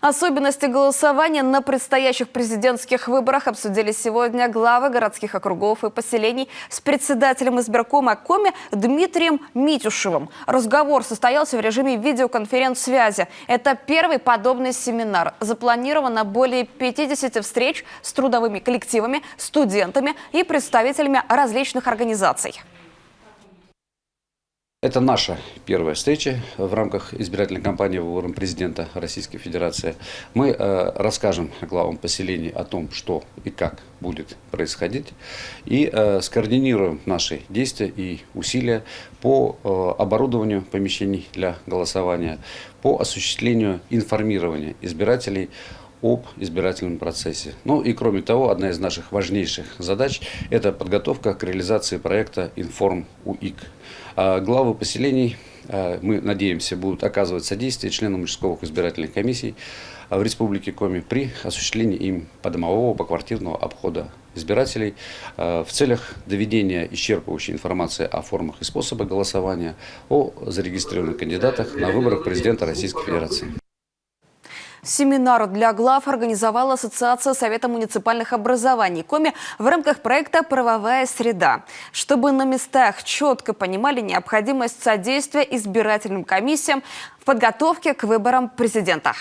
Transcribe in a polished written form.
Особенности голосования на предстоящих президентских выборах обсудили сегодня главы городских округов и поселений с председателем избиркома Коми Дмитрием Митюшевым. Разговор состоялся в режиме видеоконференц-связи. Это первый подобный семинар. Запланировано более 50 встреч с трудовыми коллективами, студентами и представителями различных организаций. Это наша первая встреча в рамках избирательной кампании выборам президента Российской Федерации. Мы расскажем главам поселений о том, что и как будет происходить, и скоординируем наши действия и усилия по оборудованию помещений для голосования, по осуществлению информирования избирателей об избирательном процессе. Ну и кроме того, одна из наших важнейших задач – это подготовка к реализации проекта «Информ-УИК». Главы поселений, мы надеемся, будут оказывать содействие членам участковых избирательных комиссий в Республике Коми при осуществлении им подомового поквартирного обхода избирателей в целях доведения исчерпывающей информации о формах и способах голосования, о зарегистрированных кандидатах на выборах президента Российской Федерации. Семинар для глав организовала Ассоциация Совета муниципальных образований Коми в рамках проекта «Правовая среда», чтобы на местах четко понимали необходимость содействия избирательным комиссиям в подготовке к выборам президента.